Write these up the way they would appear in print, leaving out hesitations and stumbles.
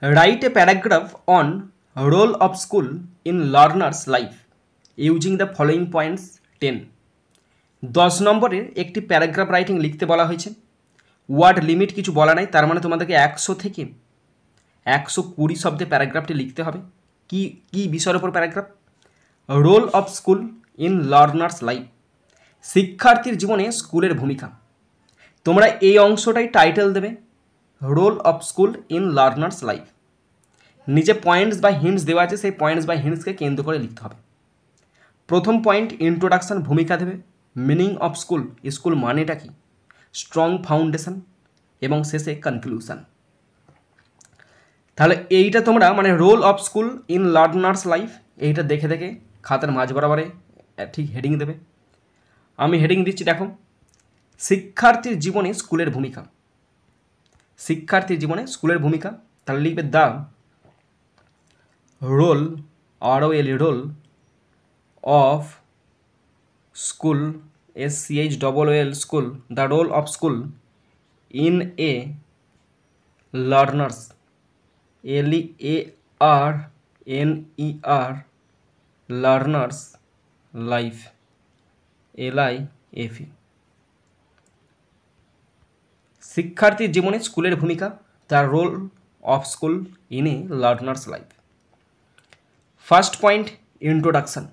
Write a paragraph on role of school in learner's life using the following points 10. 10 নম্বরের একটি paragraph writing লিখতে বলা হয়েছে। Word limit কিছু বলা নাই, তার মানে তোমাদেরকে 100 থেকে 120 শব্দে প্যারাগ্রাফটি লিখতে হবে। কি কি বিষয়ের উপর paragraph? Role of school in learners life, শিক্ষার্থীর জীবনে স্কুলের ভূমিকা। তোমরা এই অংশটাই টাইটেল দেবে, role of school in learners life. নিচে পয়েন্টস বা হিন্টস দেওয়া আছে, সেই পয়েন্টস বা হিন্টসকে কেন্দ্র করে লিখতে হবে। প্রথম পয়েন্ট ইন্ট্রোডাকশান, ভূমিকা দেবে। মিনিং অফ স্কুল, স্কুল মানেটা কি, স্ট্রং ফাউন্ডেশন, এবং শেষে কনক্লুশন। তাহলে এইটা তোমরা মানে role of school in learners life, এইটা দেখে দেখে খাতার মাঝ বরাবরে ঠিক হেডিং দেবে। আমি হেডিং দিচ্ছি, দেখো, শিক্ষার্থীর জীবনে স্কুলের ভূমিকা। শিক্ষার্থীর জীবনে স্কুলের ভূমিকা, তাহলে লিখবে the role, ROL, role of school, SCHOOL, school, the role of school in a learners, LEARNER, learners life, LIFE। শিক্ষার্থীর জীবনে স্কুলের ভূমিকা, the role of school in a learners life. First point introduction,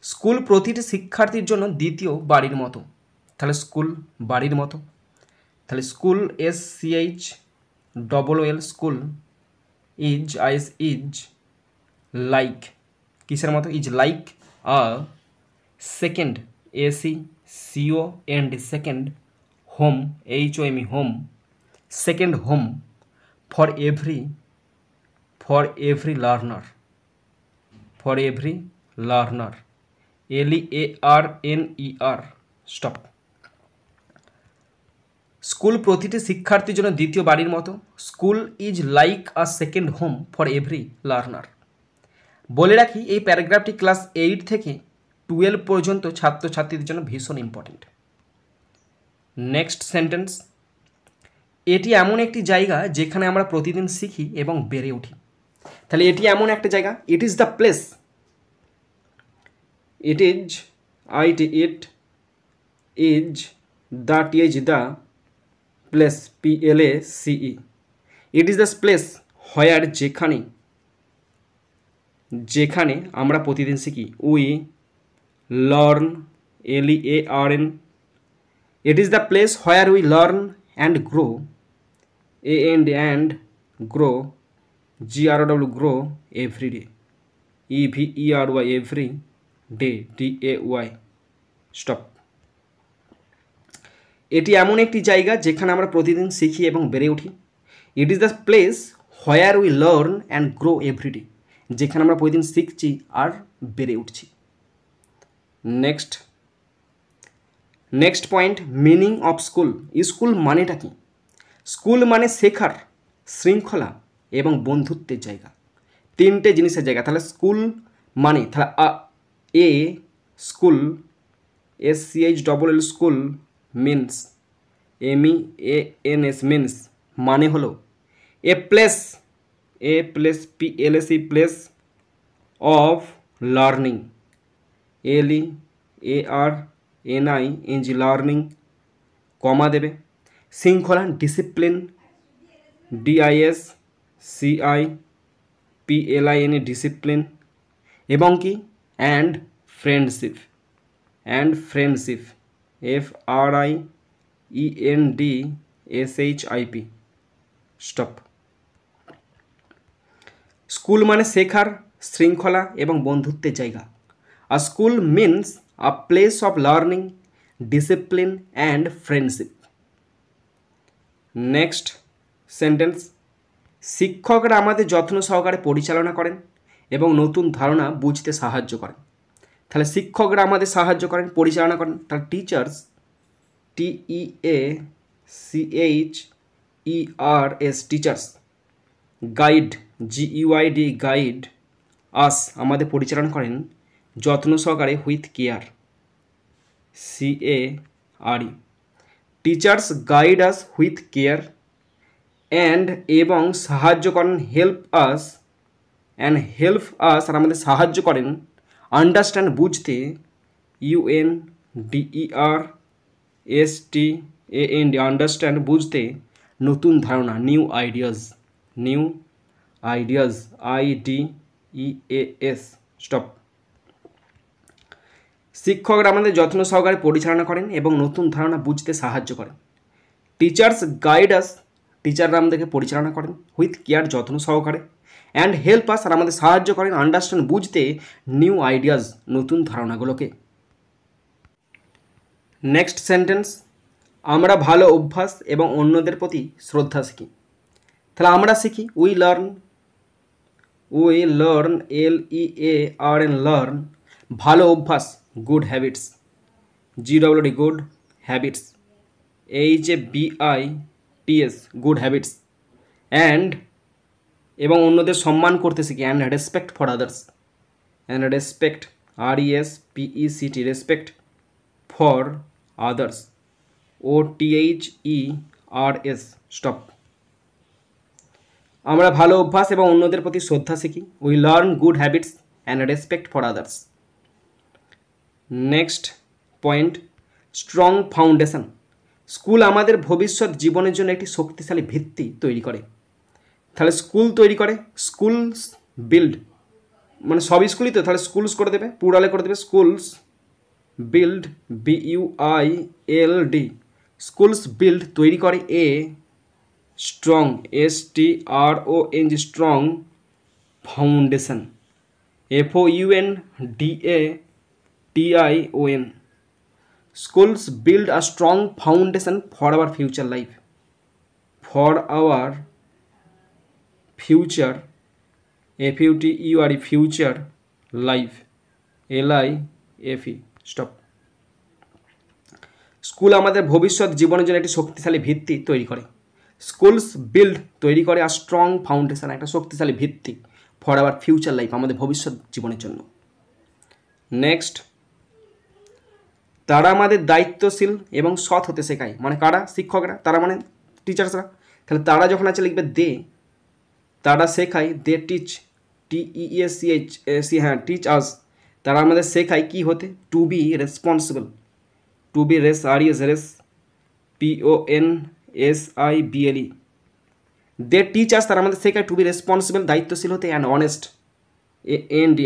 school প্রতিটি শিক্ষার্থীর জন্য দ্বিতীয় বাড়ির মতো। তাহলে স্কুল বাড়ির মতো, তাহলে school SCHOOL, school is like, কিসের মতো? Is like a second, SECOND, second, home, HOME, home, second home for every learner, LEARNER, stop. School প্রতিটি শিক্ষার্থীর জন্য দ্বিতীয় বাড়ির মতো। School is like a second home for every learner. বলে রাখি, এই প্যারাগ্রাফটি ক্লাস 8 থেকে 12 পর্যন্ত ছাত্রছাত্রীদের জন্য ভীষণ ইম্পর্টেন্ট। নেক্সট সেন্টেন্স, এটি এমন একটি জায়গা যেখানে আমরা প্রতিদিন শিখি এবং বেড়ে উঠি। তাহলে এটি এমন একটা জায়গা, ইট is the place, it is the place, PLACE, it is the place where, যেখানে আমরা প্রতিদিন শিখি, we learn, LEARN, it is the place where we learn and grow, and grow, GROW, every day, EVERY, every day, DAY, stop. এটি এমন একটি জায়গা যেখানে আমরা প্রতিদিন শিখি এবং বেড়ে উঠি। It is the place where we learn and grow everyday, যেখানে আমরা প্রতিদিন শিখছি আর বেড়ে উঠছি। Next point, meaning of school, school মানেটা কি? স্কুল মানে শেখার, শৃঙ্খলা এবং বন্ধুত্বের জায়গা, তিনটে জিনিসের জায়গা। তাহলে স্কুল মানে, তাহলে school, SCHOOL, school means, MEANS, means মানে হলো a place, PLACE, place of learning, LEARNING, learning, comma দেবে, শৃঙ্খলা, ডিসিপ্লিন, DISCIPLIN, ডিসিপ্লিন, এবং কি and friendship, FRIENDSHIP, stop. School মানে শেখার, শৃঙ্খলা এবং বন্ধুত্বের জায়গা। আর school means a place of learning, discipline and friendship. Next sentence, শিক্ষকরা আমাদের যত্ন সহকারে পরিচালনা করেন এবং নতুন ধারণা বুঝতে সাহায্য করেন। তাহলে শিক্ষকরা আমাদের সাহায্য করেন, পরিচালনা করেন। তাহলে teachers, TEACHERS, teachers, guide, GUID, guide, us, আমাদের পরিচালনা করেন যত্ন সহকারে, with care, CARE, teachers guide us with care and এবং সাহায্য করেন, হেল্প আস আর আমাদের সাহায্য করেন আন্ডারস্ট্যান্ড বুঝতে, UNDERSTAND আন্ডারস্ট্যান্ড বুঝতে, নতুন ধারণা, নিউ আইডিয়াস IDEAS স্টপ। শিক্ষকরা আমাদের যত্ন সহকারে পরিচালনা করেন এবং নতুন ধারণা বুঝতে সাহায্য করেন। টিচার্স গাইড আস টিচাররা আমাদেরকে পরিচালনা করেন উইথ কেয়ার যত্ন সহকারে। অ্যান্ড হেল্প আস আর আমাদের সাহায্য করেন আন্ডারস্ট্যান্ড বুঝতে নিউ আইডিয়াস নতুন ধারণাগুলোকে। নেক্সট সেন্টেন্স, আমরা ভালো অভ্যাস এবং অন্যদের প্রতি শ্রদ্ধা শিখি। তাহলে আমরা শিখি উই লার্ন LEARN লার্ন, ভালো অভ্যাস good habits, GWD good habits, HABITS good habits. And এবং অন্যদের সম্মান করতে শিখি, and respect for others, and respect RESPECT respect for others, OTHERS stop. আমরা ভালো অভ্যাস এবং অন্যদের প্রতি শ্রদ্ধা শিখি, we learn good habits and respect for others. Next point, strong foundation, school আমাদের ভবিষ্যৎ জীবনের জন্য একটি শক্তিশালী ভিত্তি তৈরি করে। তাহলে স্কুল তৈরি করে, স্কুলস বিল্ড, মানে সব স্কুলই তো, তাহলে স্কুলস করে দেবে, পুরালে করে দেবে schools build, BUILD, schools build তৈরি করে a strong, STRONG strong foundation, FOUNDATION, schools build a strong foundation for our future life, for our future FUTURE future life, LIFE stop। School আমাদের ভবিষ্যৎ জীবনের জন্য একটি শক্তিশালী ভিত্তি তৈরি করে, স্কুলস বিল্ড তৈরি করে আর স্ট্রং ফাউন্ডেশন একটা শক্তিশালী ভিত্তি ফর আওয়ার ফিউচার লাইফ আমাদের ভবিষ্যৎ জীবনের জন্য। নেক্সট, তারা আমাদের দায়িত্বশীল এবং সৎ হতে শেখায়, মানে কারা? শিক্ষকরা, তারা মানে টিচার্সরা। তাহলে তারা যখন আছে লিখবে দে, তারা শেখায়, দে টিচ, TEACH হ্যাঁ টিচ আস, তারা আমাদের শেখায় কি হতে, to be responsible, to be রেস PONSIBLE, দে টিচ আস, তারা আমাদের শেখায় টু বি রেসপন্সিবল দায়িত্বশীল হতে, and honest AND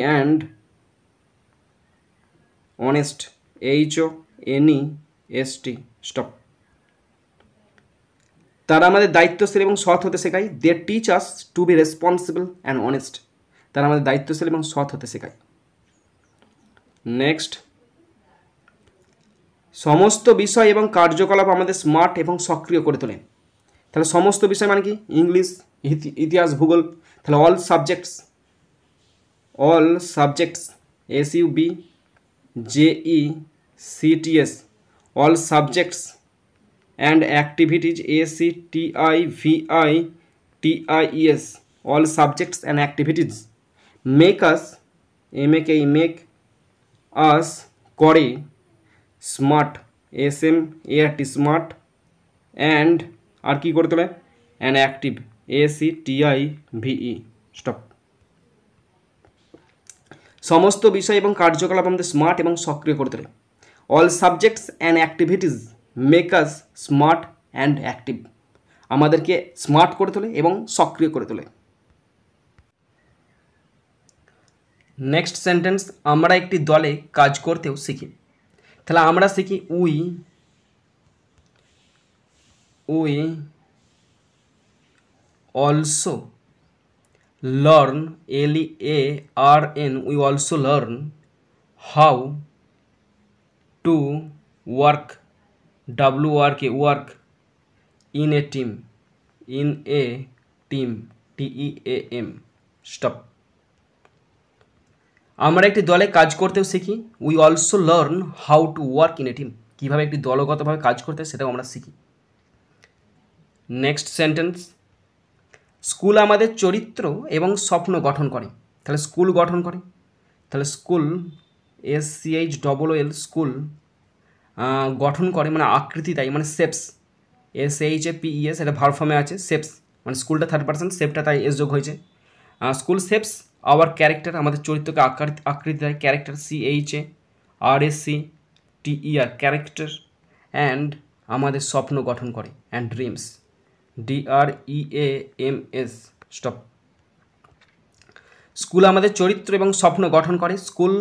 honest HONEST stop. তারা আমাদের দায়িত্বশীল এবং সৎ হতে শেখায়, they teach us to be responsible and honest, তারা আমাদের দায়িত্বশীল এবং সৎ হতে শেখায়। নেক্সট, সমস্ত বিষয় এবং কার্যকলাপ আমাদের স্মার্ট এবং সক্রিয় করে তোলে। তাহলে সমস্ত বিষয় মানে কি? ইংলিশ, ইতিহাস, ভূগোল। তাহলে all subjects SUBJECTS, all subjects and activities ACTIVITIES, all subjects and activities make us make us করে স্মার্ট SMART স্মার্ট, অ্যান্ড আর কি করে তোলে, অ্যান্ড অ্যাক্টিভ ACTIVE স্টপ। সমস্ত বিষয় এবং কার্যকলাপ আমাদের স্মার্ট এবং সক্রিয় করে তোলে। All subjects and activities make us smart and active, আমাদেরকে স্মার্ট করে তোলে এবং সক্রিয় করে তোলে। নেক্সট সেন্টেন্স, আমরা একটি দলে কাজ করতেও শিখি। তাহলে আমরা শিখি we also learn LEARN, we also learn how to work WORK in a team TEAM stop। আমরা একটি দলে কাজ করতেও শিখি, we also learn how to work in a team, কীভাবে একটি দলগতভাবে কাজ করতে সেটাও আমরা শিখি। নেক্সট সেন্টেন্স, স্কুল আমাদের চরিত্র এবং স্বপ্ন গঠন করে। তাহলে স্কুল গঠন করে, তাহলে স্কুল SCHOOL স্কুল গঠন করে মানে আকৃতি দেয়, মানে শেপস SHAPES, এটা ভার্ব ফর্মে আছে, শেপস মানে স্কুলটা থার্ড পার্সন, সেভটা তাই এস যোগ হয়েছে। স্কুল সেভস আওয়ার ক্যারেক্টার, আমাদের চরিত্রকে আকৃতি দেয়, ক্যারেক্টার CHARACTER ক্যারেক্টার, অ্যান্ড আমাদের স্বপ্ন গঠন করে, and dreams DREAMS stop. School আমাদের চরিত্র এবং স্বপ্ন গঠন করে, school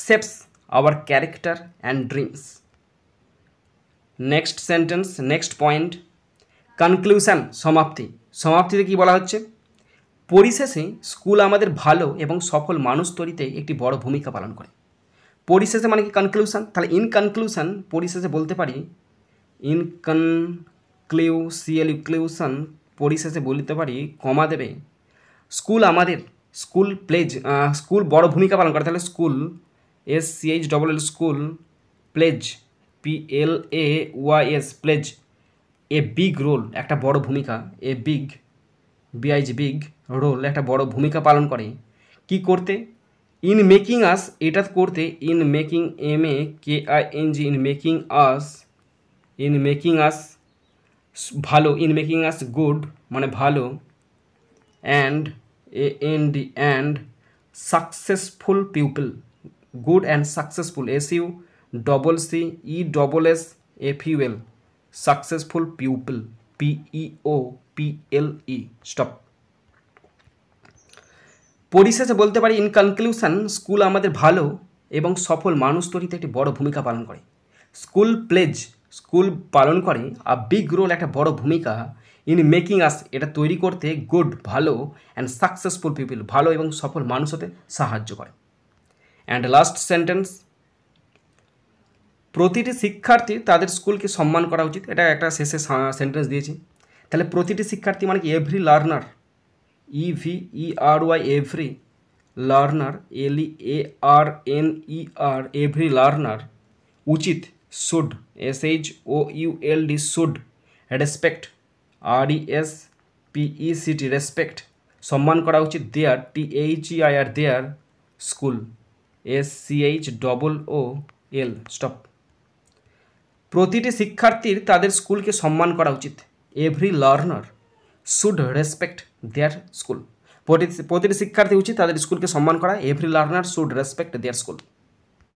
shapes hour character and dreams. Next sentence, next point, conclusion, সমাপ্তি। সমাপ্তিতে কী বলা হচ্ছে? পরিশেষে স্কুল আমাদের ভালো এবং সফল মানুষ তৈরিতে একটি বড় ভূমিকা পালন করে। পরিশেষে মানে কি? কনক্লুশন। তাহলে ইন কনক্লুশন পরিশেষে বলতে পারি ইন কনক্লুশন, পরিশেষে বলতে পারি কমা দেবে স্কুল আমাদের, স্কুল বড় ভূমিকা পালন করে। তাহলে school SCHLL school plays PLAYS plays a big role, একটা বড় ভূমিকা, এ বিগ বিগ রোল, একটা বড় ভূমিকা পালন করে। কি করতে? ইন মেকিং আস, এটা করতে, in making MAKING, in making আস ভালো, ইন মেকিং আস গুড মানে ভালো, and AND successful people, good and successful SUCCESSFUL successful people PEOPLE stop. পরিশেষে বলতে পারি ইন কনক্লুশন স্কুল আমাদের ভালো এবং সফল মানুষ তৈরিতে একটি বড় ভূমিকা পালন করে। স্কুল পালন করে আর বিগ রোল, একটা বড় ভূমিকা, ইন মেকিং আস, এটা তৈরি করতে, গুড ভালো, অ্যান্ড সাকসেসফুল পিপল ভালো এবং সফল মানুষ হতে সাহায্য করে। অ্যান্ড লাস্ট সেন্টেন্স, প্রতিটি শিক্ষার্থী তাদের স্কুলকে সম্মান করা উচিত। এটা একটা শেষে সেন্টেন্স দিয়েছি। তাহলে প্রতিটি শিক্ষার্থী মানে কি? Every learner, EVERY every learner, LEARNER every learner উচিত, should SHOULD should, respect RESPECT respect সম্মান করা উচিত, their THEIR their school SCHOOL stop. প্রতিটি শিক্ষার্থীর তাদের স্কুলকে সম্মান করা উচিত, every learner should respect their school, প্রতিটি শিক্ষার্থী উচিত তাদের স্কুলকে সম্মান করা, every learner should respect their school.